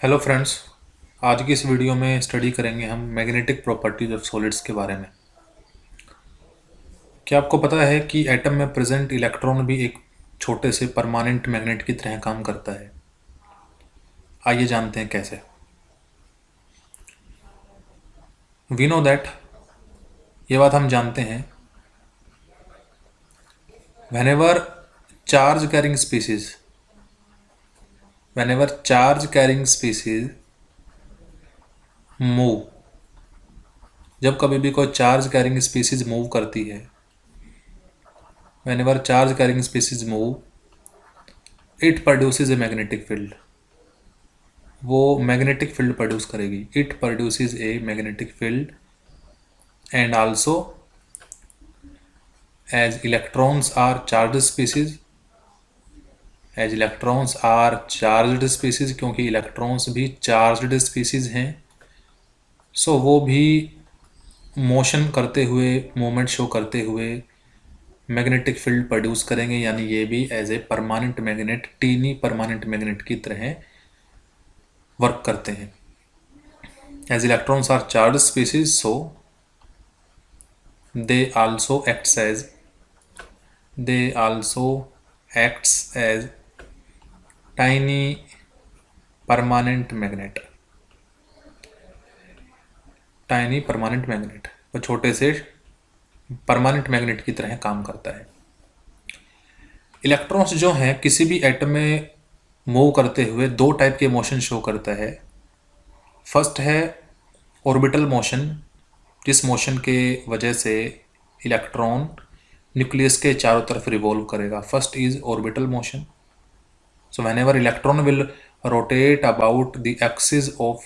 Hello friends. आज की इस वीडियो में स्टडी करेंगे हम मैग्नेटिक प्रॉपर्टीज ऑफ सॉलिड्स के बारे में। क्या आपको पता है कि एटम में प्रेजेंट इलेक्ट्रॉन भी एक छोटे से परमानेंट मैग्नेट की तरह काम करता है। आइए जानते हैं कैसे। वी नो दैट, ये बात हम जानते हैं, whenever charge carrying species whenever charge carrying species move, जब कभी भी कोई चार्ज कैरिंग स्पीसीज मूव करती है, whenever charge carrying species move, it produces a magnetic field। वो मैग्नेटिक फील्ड प्रोड्यूस करेगी। It produces a magnetic field and also as electrons are charge species, as electrons are charged species, क्योंकि electrons भी charged species हैं। So वो भी motion करते हुए, moment show करते हुए मैग्नेटिक फील्ड प्रोड्यूस करेंगे, यानी ये भी as a permanent magnet, tiny permanent magnet की तरह वर्क करते हैं। As electrons are charge species, so they also acts as tiny permanent magnet। Tiny permanent magnet, वो छोटे से परमानेंट मैग्नेट की तरह काम करता है। इलेक्ट्रॉन्स जो हैं किसी भी एटम में मूव करते हुए दो टाइप के मोशन शो करता है। फर्स्ट है ऑर्बिटल मोशन, जिस मोशन के वजह से इलेक्ट्रॉन न्यूक्लियस के चारों तरफ रिवॉल्व करेगा। First is orbital motion. So whenever electron will rotate about the axis of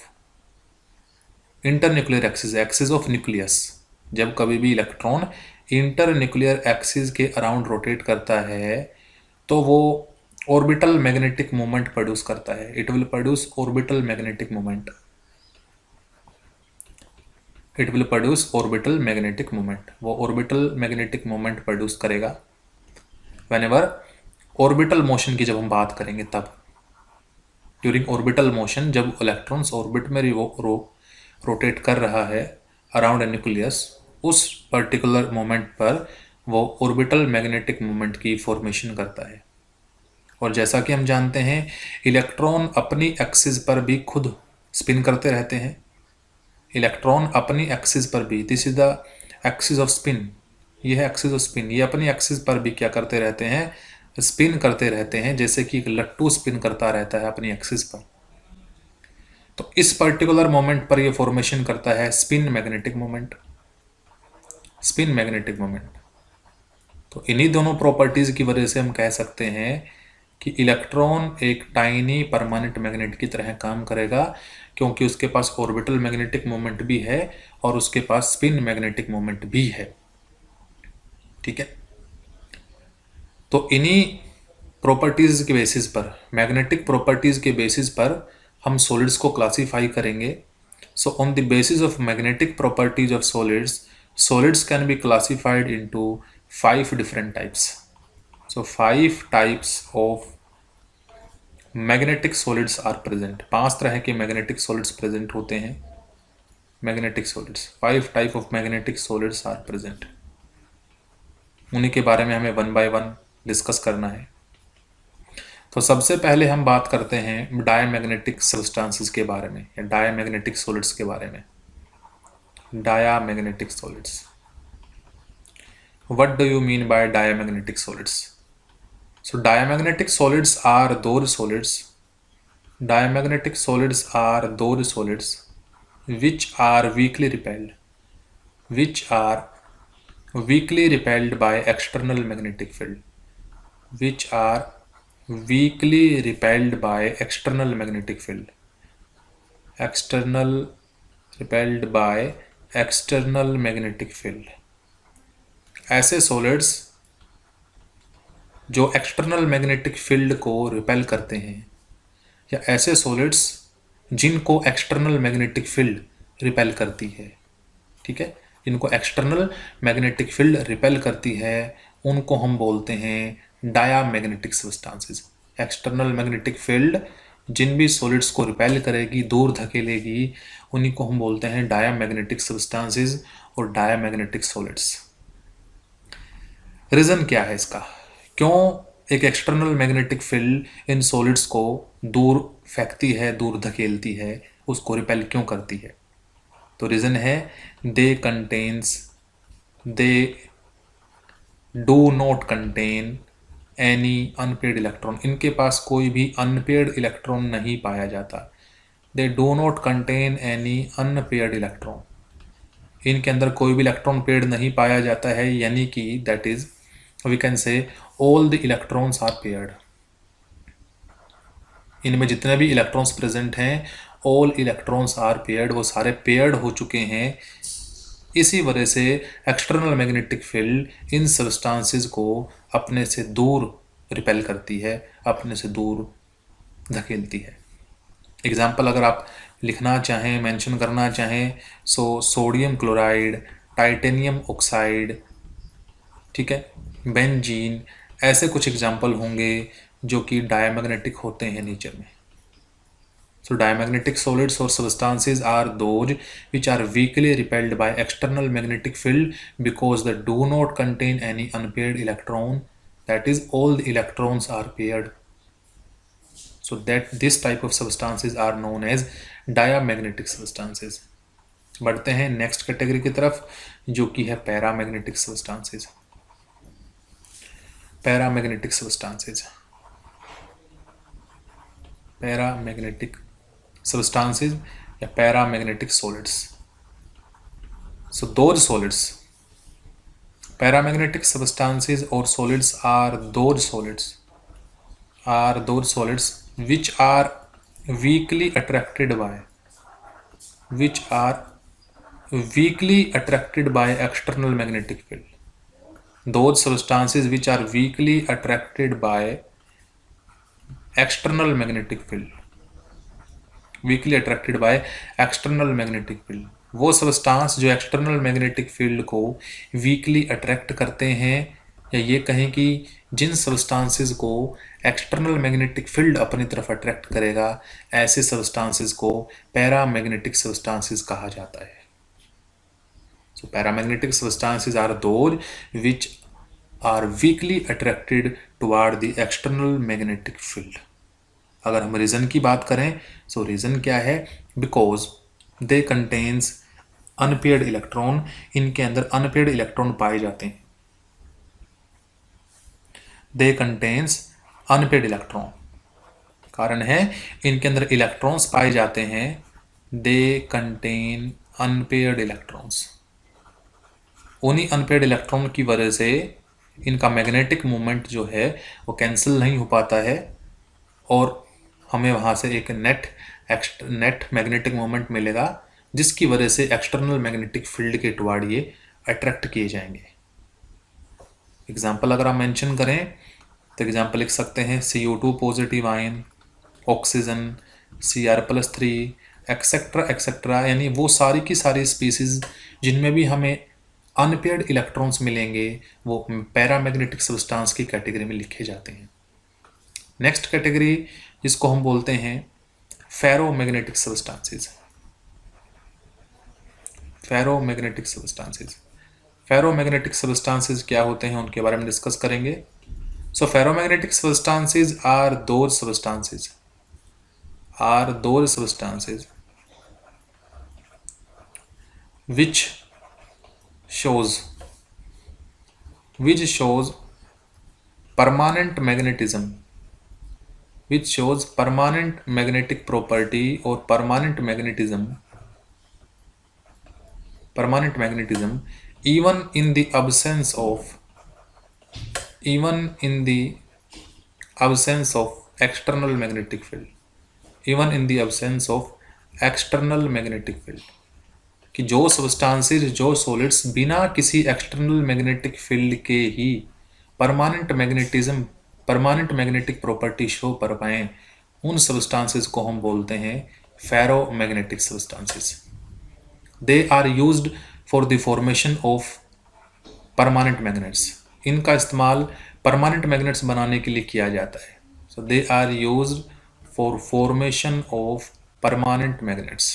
internuclear axis of nucleus, जब कभी भी इलेक्ट्रॉन इंटरन्यूक्लियर एक्सिस के अराउंड रोटेट करता है तो वो ऑर्बिटल मैग्नेटिक मोमेंट प्रोड्यूस करता है। It will produce orbital magnetic moment. It will produce orbital magnetic moment. वो ऑर्बिटल मैग्नेटिक मोमेंट प्रोड्यूस करेगा व्हेनेवर ऑर्बिटल मोशन की जब हम बात करेंगे तब। ड्यूरिंग ऑर्बिटल मोशन, जब इलेक्ट्रॉन्स ऑर्बिट में रोटेट कर रहा है अराउंड ए न्यूक्लियस, उस पर्टिकुलर मोमेंट पर वो ऑर्बिटल मैग्नेटिक मोमेंट की फॉर्मेशन करता है। और जैसा कि हम जानते हैं इलेक्ट्रॉन अपनी एक्सिस पर भी खुद स्पिन करते रहते हैं। इलेक्ट्रॉन अपनी एक्सिस पर भी, this is the axis off spin, ये है एक्सिस ऑफ स्पिन, ये अपनी एक्सिस पर भी क्या करते रहते हैं, स्पिन करते रहते हैं, जैसे कि एक लट्टू स्पिन करता रहता है अपनी एक्सिस पर। तो इस पर्टिकुलर मोमेंट पर ये फॉर्मेशन करता है spin magnetic moment. Spin magnetic moment. तो इन्हीं दोनों प्रॉपर्टीज की वजह से हम कह सकते हैं कि इलेक्ट्रॉन एक टाइनी परमानेंट मैग्नेट की तरह काम करेगा, क्योंकि उसके पास ऑर्बिटल मैग्नेटिक मोमेंट भी है और उसके पास स्पिन मैग्नेटिक मोमेंट भी है। ठीक है, तो इन्हीं प्रॉपर्टीज के बेसिस पर, मैग्नेटिक प्रॉपर्टीज के बेसिस पर हम सॉलिड्स को क्लासीफाई करेंगे। So on the basis of magnetic properties of solids can be classified into 5 different types. So 5 types of magnetic solids are present. 5 तरह के मैग्नेटिक सॉलिड्स प्रेजेंट होते हैं। Magnetic solids, 5 type of magnetic solids are present. उन्हीं के बारे में हमें one by one discuss करना है। तो सबसे पहले हम बात करते हैं डायमैग्नेटिक सब्सटेंसेस के बारे में, या डायमैग्नेटिक सॉलिड्स के बारे में। Diamagnetic solids, what do you mean by diamagnetic solids? So diamagnetic solids are those solids. Diamagnetic solids are those solids which are weakly repelled by external magnetic field. Which are weakly repelled by external magnetic field. Repelled by external magnetic field. ऐसे solids जो external magnetic field को repel करते हैं, या ऐसे solids जिनको external magnetic field repel करती है। ठीक है, जिनको एक्सटर्नल मैग्नेटिक फील्ड रिपेल करती है उनको हम बोलते हैं diamagnetic substances. External magnetic field जिन भी सॉलिड्स को रिपेल करेगी, दूर धकेलेगी, उन्हीं को हम बोलते हैं डायामैग्नेटिक सब्सटेंसेस और डायामैग्नेटिक सॉलिड्स। रीज़न क्या है इसका, क्यों एक external magnetic field in solids को दूर फेंकती है, दूर धकेलती है, उसको रिपेल क्यों करती है? तो रीज़न है they do not contain any unpaired electron. इनके पास कोई भी अनपेड इलेक्ट्रॉन नहीं पाया जाता। They do not contain any unpaired electron. इनके अंदर कोई भी इलेक्ट्रॉन पेड नहीं पाया जाता है, यानी कि that is we can say all the electrons are paired. इनमें जितने भी इलेक्ट्रॉन्स प्रेजेंट हैं, ऑल इलेक्ट्रॉन्स आर पेयर्ड, वो सारे पेयर्ड हो चुके हैं। इसी वजह से एक्सटर्नल मैग्नेटिक फील्ड इन सब्सटेंसेस को अपने से दूर रिपेल करती है, अपने से दूर धकेलती है। एग्जाम्पल अगर आप लिखना चाहें, मेंशन करना चाहें, सोडियम क्लोराइड, टाइटेनियम ऑक्साइड, ठीक है, बेंजीन, ऐसे कुछ एग्जाम्पल होंगे जो कि डायमैग्नेटिक होते हैं नेचर में। So diamagnetic solids or substances are those which are weakly repelled by external magnetic field because they do not contain any unpaired electron. That is, all the electrons are paired. So that this type of substances are known as diamagnetic substances. बढ़ते हैं next category की तरफ, जो कि है paramagnetic substances. Paramagnetic substances, paramagnetic substances या paramagnetic solids. So those solids, paramagnetic substances or solids are those solids which are weakly attracted by external magnetic field. Those substances which are weakly attracted by external magnetic field, weekly attracted by external magnetic field. वो substance जो external magnetic field को weekly attract करते हैं, या ये कहें कि जिन substances को एक्सटर्नल मैग्नेटिक फील्ड अपनी तरफ अट्रैक्ट करेगा, ऐसे सब्सटेंसेस को पैरामैग्नेटिक सब्सटेंसेस कहा जाता है। So paramagnetic substances are those which are weakly attracted toward the external magnetic field. अगर हम रीज़न की बात करें, सो रीज़न क्या है, because they contains unpaired electron. इनके अंदर अनपेयर्ड इलेक्ट्रॉन पाए जाते हैं। दे कंटेन्स अनपेयर्ड इलेक्ट्रॉन, कारण है इनके अंदर इलेक्ट्रॉन्स पाए जाते हैं। They contain unpaired electrons. उन्हीं अनपेयर्ड इलेक्ट्रॉन की वजह से इनका मैग्नेटिक मूवमेंट जो है वो कैंसिल नहीं हो पाता है, और हमें वहाँ से एक नेट मैग्नेटिक मोमेंट मिलेगा, जिसकी वजह से एक्सटर्नल मैग्नेटिक फील्ड के टुवर्ड ये अट्रैक्ट किए जाएंगे। एग्जाम्पल अगर आप मेंशन करें तो एग्जाम्पल लिख सकते हैं CO2 positive ion, oxygen, Cr+3, etcetera etcetera, यानी वो सारी की सारी स्पीसीज जिनमें भी हमें अनपेयर्ड इलेक्ट्रॉन्स मिलेंगे, वो पैरामैग्नेटिक सब्सटेंस की कैटेगरी में लिखे जाते हैं। नेक्स्ट कैटेगरी जिसको हम बोलते हैं ferromagnetic substances. Ferromagnetic substances, ferromagnetic substances क्या होते हैं उनके बारे में डिस्कस करेंगे। So ferromagnetic substances are those substances which shows permanent magnetism, which shows permanent magnetic property or permanent magnetism even in the absence of external magnetic field, कि जो substances, जो सॉलिड्स बिना किसी एक्सटर्नल मैग्नेटिक फील्ड के ही permanent magnetic property show कर पाएँ, उन सब्सटेंसेस को हम बोलते हैं ferromagnetic substances. They are used for the formation of permanent magnets. इनका इस्तेमाल परमानेंट मैग्नेट्स बनाने के लिए किया जाता है। So they are used for formation of permanent magnets.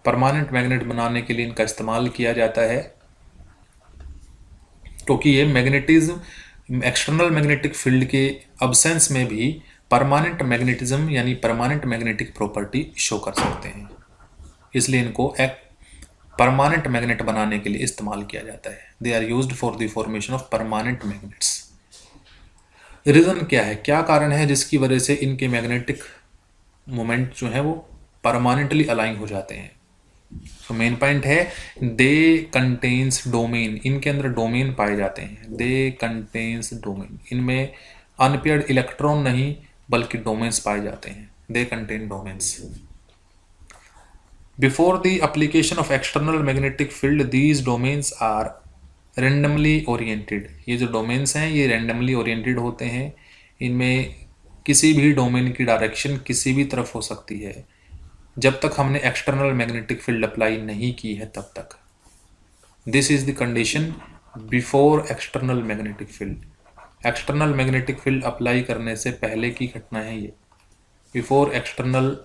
Permanent magnet बनाने के लिए इनका इस्तेमाल किया जाता है, क्योंकि ये मैग्नेटिज्म एक्सटर्नल मैग्नेटिक फील्ड के अब्सेंस में भी परमानेंट मैग्नेटिज्म यानी परमानेंट मैग्नेटिक प्रॉपर्टी शो कर सकते हैं, इसलिए इनको एक परमानेंट मैग्नेट बनाने के लिए इस्तेमाल किया जाता है। They are used for the formation of permanent magnets. Reason क्या है, क्या कारण है जिसकी वजह से इनके मैग्नेटिक मोमेंट जो है वो परमानेंटली अलाइन हो जाते हैं? तो मेन पॉइंट है दे कंटेन्स डोमेन, इनके अंदर डोमेन पाए जाते हैं। दे कंटेन्स डोमेन, इनमें अनपेयर्ड इलेक्ट्रॉन नहीं बल्कि डोमेन्स पाए जाते हैं। They contain domains. Before the application of external magnetic field these domains are randomly oriented. ये जो डोमेन्स हैं ये रेंडमली ओरिएंटेड होते हैं, इनमें किसी भी डोमेन की डायरेक्शन किसी भी तरफ हो सकती है जब तक हमने एक्सटर्नल मैग्नेटिक फील्ड अप्लाई नहीं की है तब तक। This is the condition before external magnetic field. External magnetic field apply करने से पहले की घटना है ये, before external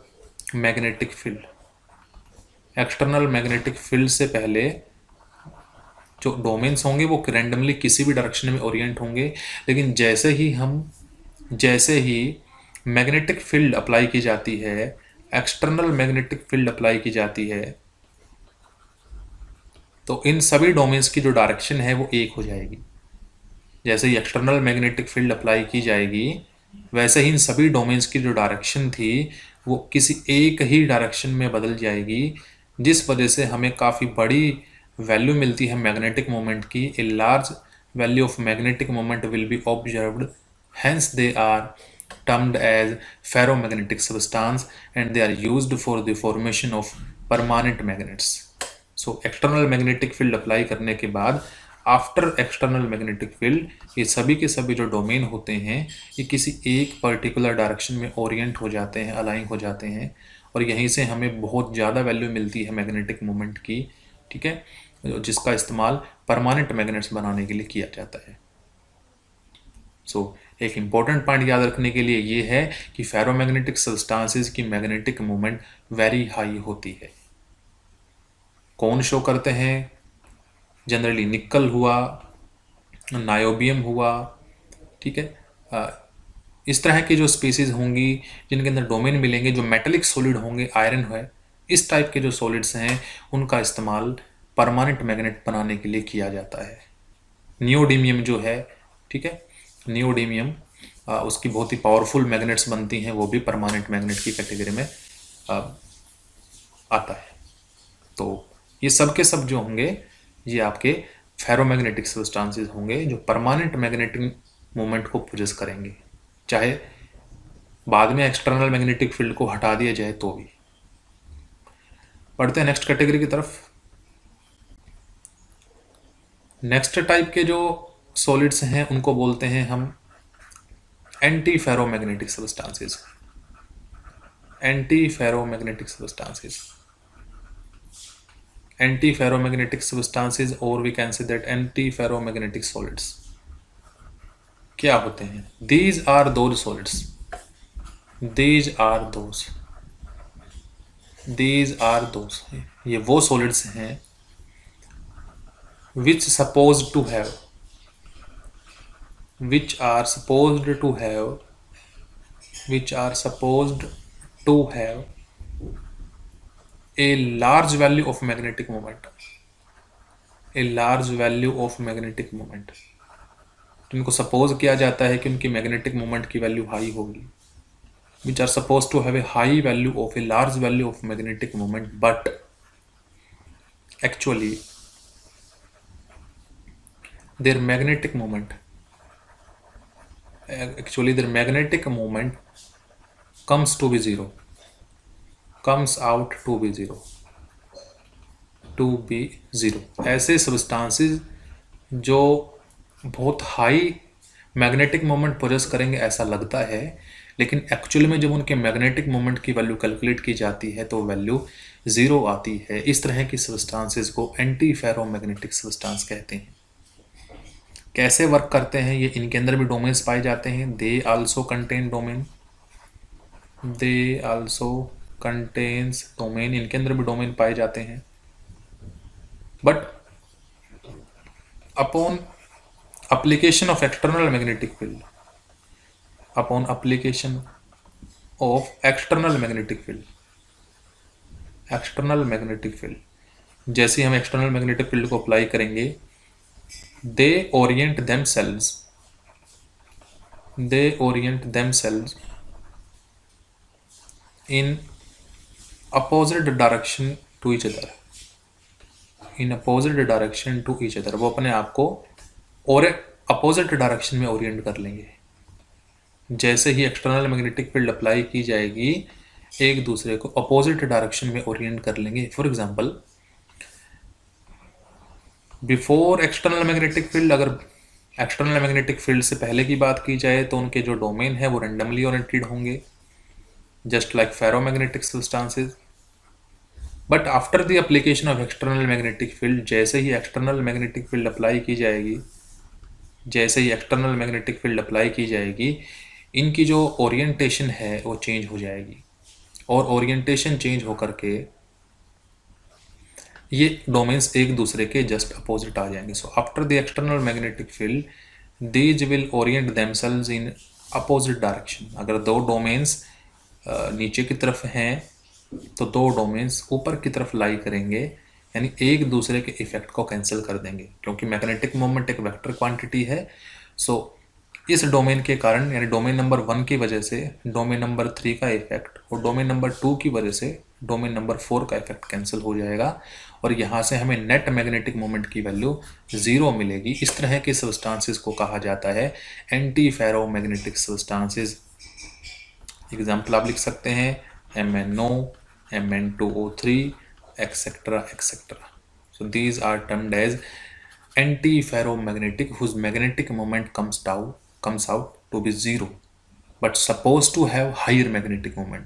magnetic field. External magnetic field से पहले जो डोमेन्स होंगे वो रैंडमली किसी भी डायरेक्शन में ओरिएंट होंगे, लेकिन जैसे ही मैग्नेटिक फील्ड अप्लाई की जाती है, एक्सटर्नल मैग्नेटिक फील्ड अप्लाई की जाती है, तो इन सभी डोमेन्स की जो डायरेक्शन है वो एक हो जाएगी। जैसे ही एक्सटर्नल मैग्नेटिक फील्ड अप्लाई की जाएगी वैसे ही इन सभी डोमेन्स की जो डायरेक्शन थी वो किसी एक ही डायरेक्शन में बदल जाएगी, जिस वजह से हमें काफ़ी बड़ी वैल्यू मिलती है मैग्नेटिक मोमेंट की। A large value of magnetic moment will be observed, hence they are termed as ferromagnetic substance and they are used for the formation of permanent magnets. So external magnetic field apply करने के बाद after external magnetic field ये सभी के सभी जो domain होते हैं ये किसी एक पर्टिकुलर डायरेक्शन में ओरिएंट हो जाते हैं, अलाइन हो जाते हैं, और यहीं से हमें बहुत ज़्यादा वैल्यू मिलती है मैग्नेटिक मोमेंट की, ठीक है, जिसका इस्तेमाल परमानेंट मैग्नेट्स बनाने के लिए किया जाता है। एक इम्पॉर्टेंट पॉइंट याद रखने के लिए ये है कि फेरोमैग्नेटिक सब्सटेंसेस की मैग्नेटिक मोमेंट वेरी हाई होती है। कौन शो करते हैं? जनरली निकल हुआ, नायोबियम हुआ, ठीक है, इस तरह की जो स्पीसीज होंगी जिनके अंदर डोमेन मिलेंगे, जो मेटेलिक सॉलिड होंगे, आयरन है, इस टाइप के जो सॉलिड्स हैं उनका इस्तेमाल परमानेंट मैग्नेट बनाने के लिए किया जाता है। नियोडीमियम जो है, ठीक है, नियोडीमियम उसकी बहुत ही पावरफुल मैग्नेट्स बनती हैं, वो भी परमानेंट मैग्नेट की कैटेगरी में आता है। तो ये सब के सब जो होंगे ये आपके फेरोमैग्नेटिक सब्सटेंसेस होंगे जो परमानेंट मैग्नेटिक मोमेंट को पोजेस करेंगे, चाहे बाद में एक्सटर्नल मैग्नेटिक फील्ड को हटा दिया जाए तो भी। बढ़ते हैं नेक्स्ट कैटेगरी की तरफ। नेक्स्ट टाइप के जो सॉलिड्स हैं उनको बोलते हैं हम anti ferromagnetic substances. Anti ferromagnetic substances, anti ferromagnetic substances, और we can say that anti ferromagnetic solids क्या होते हैं? These are those solids, these are those, these are those, ये वो सॉलिड्स हैं which supposed to have, which are supposed to have, which are supposed to have a large value of magnetic moment, a large value of magnetic moment। तो इनको suppose किया जाता है कि उनकी मैग्नेटिक मोमेंट की वैल्यू हाई होगी, which are supposed to have a high value of a large value of magnetic moment, but actually their magnetic moment, their magnetic moment comes to be zero, comes out to be zero, to be zero। ऐसे substances जो बहुत high magnetic moment poses करेंगे ऐसा लगता है, लेकिन actually में जब उनके मैग्नेटिक मोमेंट की वैल्यू कैलकुलेट की जाती है तो वैल्यू ज़ीरो आती है। इस तरह की सब्सटेंसेस को एंटी फेरोमैग्नेटिक सब्सटेंस कहते हैं। कैसे वर्क करते हैं ये? इनके अंदर भी डोमेन्स पाए जाते हैं। They also contain domain, they also contains domain, इनके अंदर भी डोमेन पाए जाते हैं। But upon application of external magnetic field, upon application of external magnetic field, external magnetic field, जैसे हम external magnetic field को अप्लाई करेंगे, they orient themselves in opposite direction to each other, in opposite direction to each other, वो अपने आप को और opposite direction में ओरिएंट कर लेंगे। जैसे ही एक्सटर्नल मैग्नेटिक फील्ड अप्लाई की जाएगी, एक दूसरे को अपोजिट डायरेक्शन में ओरिएंट कर लेंगे। For example, before external magnetic field, अगर एक्सटर्नल मैग्नेटिक फील्ड से पहले की बात की जाए तो उनके जो डोमेन है वो रेंडमली ओरिएंटेड होंगे, just like ferromagnetic substances. But after the application of external magnetic field, जैसे ही एक्सटर्नल मैग्नेटिक फील्ड अप्लाई की जाएगी, जैसे ही एक्सटर्नल मैग्नेटिक फील्ड अप्लाई की जाएगी, इनकी जो ओरिएंटेशन है वो चेंज हो जाएगी, और ओरिएंटेशन चेंज होकर के ये डोमेन्स एक दूसरे के जस्ट अपोजिट आ जाएंगे। So after the external magnetic field these will Orient themselves in opposite direction. अगर दो डोमेन्स नीचे की तरफ हैं तो दो डोमेन्स ऊपर की तरफ लाई करेंगे, यानी एक दूसरे के इफेक्ट को कैंसिल कर देंगे, क्योंकि मैग्नेटिक मोमेंट एक वेक्टर क्वांटिटी है। सो इस डोमेन के कारण, यानी डोमेन नंबर 1 की वजह से डोमेन नंबर 3 का इफेक्ट, और डोमेन नंबर 2 की वजह से डोमेन नंबर 4 का इफेक्ट कैंसिल हो जाएगा, और यहाँ से हमें नेट मैग्नेटिक मोमेंट की वैल्यू 0 मिलेगी। इस तरह के सब्सटेंसेस को कहा जाता है एंटी फेरोमैग्नेटिक सब्सटेंसेस। एग्जाम्पल आप लिख सकते हैं MnO, Mn2O3, etcetera etcetera. So these are termed as anti-ferromagnetic whose magnetic moment comes out to be 0 but supposed to have higher magnetic moment।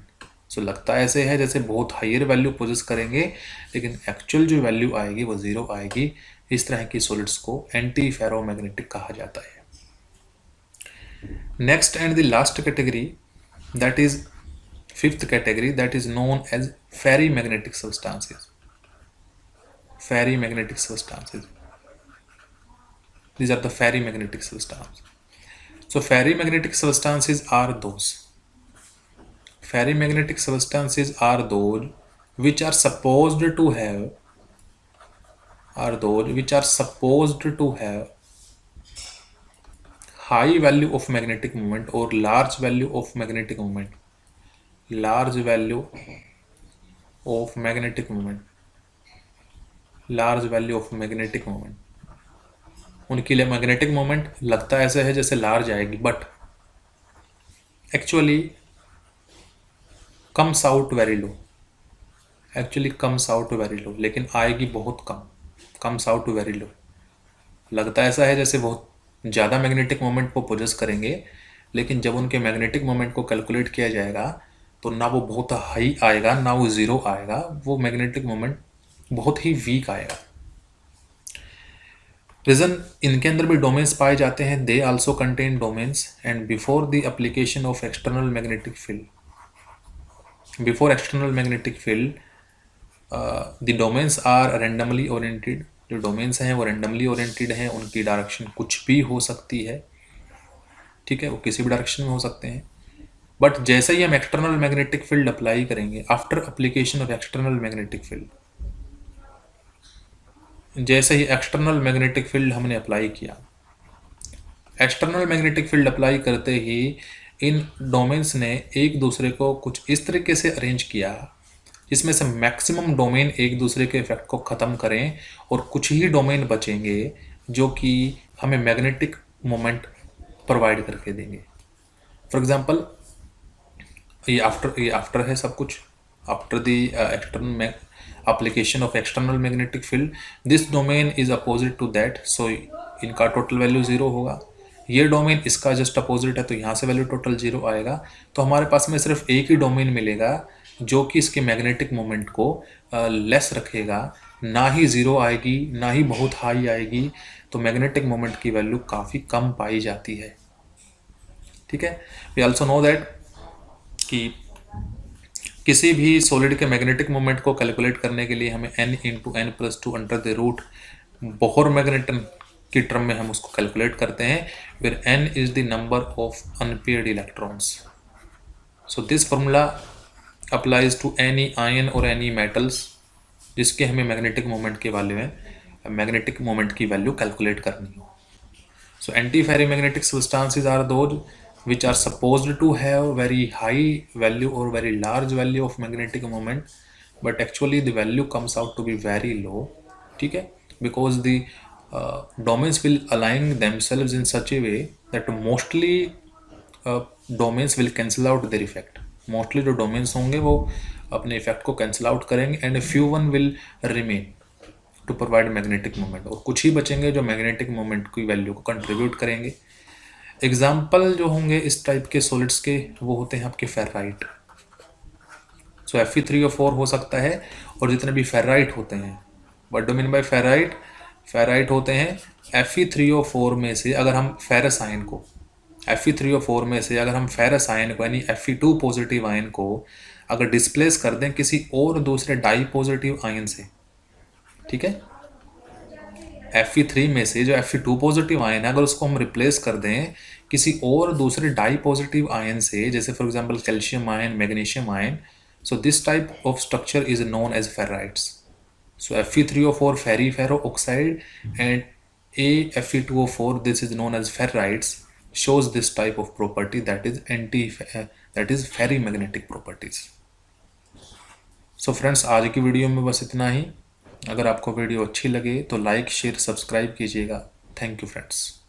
सो लगता ऐसे है जैसे बहुत हायर वैल्यू पोजेस करेंगे, लेकिन एक्चुअल जो वैल्यू आएगी वो 0 आएगी। इस तरह की सॉलिड्स को एंटी फेरोमैग्नेटिक कहा जाता है। Next and the last category, that is fifth category, that is known as ferrimagnetic substances. Ferrimagnetic substances, these are the ferrimagnetic substances। So ferrimagnetic substances are those which are supposed to have high value of magnetic moment or large value of magnetic moment, उनके लिए magnetic moment लगता ऐसे है जैसे large आएगी, but actually comes out very low, लेकिन आएगी बहुत कम, कम्स आउट वेरी लो। लगता ऐसा है जैसे बहुत ज़्यादा मैग्नेटिक मोमेंट को पोजेस करेंगे, लेकिन जब उनके मैग्नेटिक मोमेंट को कैलकुलेट किया जाएगा तो ना वो बहुत हाई आएगा ना वो 0 आएगा, वो मैग्नेटिक मोमेंट बहुत ही वीक आएगा। रीजन, इनके अंदर भी डोमेन्स पाए जाते हैं, they also contain domains, and before the application of external magnetic field the domains are randomly oriented. जो डोमेन्स हैं वो रेंडमली ओरिएंटेड हैं, उनकी डायरेक्शन कुछ भी हो सकती है, ठीक है, वो किसी भी डायरेक्शन में हो सकते हैं। बट जैसे ही हम एक्सटर्नल मैग्नेटिक फील्ड अप्लाई करेंगे, after application of external magnetic field, जैसे ही एक्सटर्नल मैग्नेटिक फील्ड हमने अप्लाई किया, एक्सटर्नल मैग्नेटिक फील्ड अप्लाई करते ही इन डोमेन्स ने एक दूसरे को कुछ इस तरीके से अरेंज किया जिसमें से मैक्सिमम डोमेन एक दूसरे के इफेक्ट को ख़त्म करें, और कुछ ही डोमेन बचेंगे जो कि हमें मैग्नेटिक मोमेंट प्रोवाइड करके देंगे। फॉर एग्जांपल, ये आफ्टर है सब कुछ, after the external application of external magnetic field, this domain is opposite to that, so इनका टोटल वैल्यू 0 होगा। ये डोमेन इसका जस्ट अपोजिट है, तो यहाँ से वैल्यू टोटल 0 आएगा। तो हमारे पास में सिर्फ एक ही डोमेन मिलेगा जो कि इसके मैग्नेटिक मोमेंट को लेस रखेगा, ना ही 0 आएगी ना ही बहुत हाई आएगी, तो मैग्नेटिक मोमेंट की वैल्यू काफ़ी कम पाई जाती है, ठीक है। वी आल्सो नो दैट कि किसी भी सॉलिड के मैग्नेटिक मोमेंट को कैलकुलेट करने के लिए हमें n into n plus two under the root Bohr magneton की टर्म में हम उसको कैलकुलेट करते हैं, where n is the number of unpaired electrons. So this formula applies to any ion or any metals जिसके हमें मैग्नेटिक मोमेंट के value है, मैग्नेटिक मोमेंट की वैल्यू कैलकुलेट करनी हो. So anti-ferromagnetic substances are those which are supposed to have very high value or very large value of magnetic moment, but actually the value comes out to be very low. ठीक है, because the domains will align themselves in such a way that mostly domains will cancel out their effect. Mostly जो domains होंगे वो अपने effect को cancel out करेंगे and a few one will remain to provide magnetic moment, और कुछ ही बचेंगे जो मैग्नेटिक मोमेंट की वैल्यू को कंट्रीब्यूट करेंगे. एग्जाम्पल जो होंगे इस टाइप के सॉलिड्स के वो होते हैं आपके फेराइट. सो Fe3O4 हो सकता है, और जितने भी फेराइट होते हैं, what do mean by ferrite, ferrite होते हैं Fe3O4 में से अगर हम फेरस आयन को, Fe3O4 में से अगर हम फेरस आयन को यानी Fe2 पॉजिटिव आयन को अगर डिस्प्लेस कर दें किसी और दूसरे डाई पॉजिटिव आयन से, ठीक है, Fe3 में से जो Fe2 पॉजिटिव आयन है अगर उसको हम रिप्लेस कर दें किसी और दूसरे डाई पॉजिटिव आयन से, जैसे for example calcium ion, magnesium ion, so this type of structure is known as ferrites. So Fe3O4 ferro oxide and Fe2O4 this is known as ferrites shows this type of property that is ferrimagnetic properties. So friends आज की video में बस इतना ही. अगर आपको video अच्छी लगे तो लाइक शेयर सब्सक्राइब कीजिएगा. Thank you friends.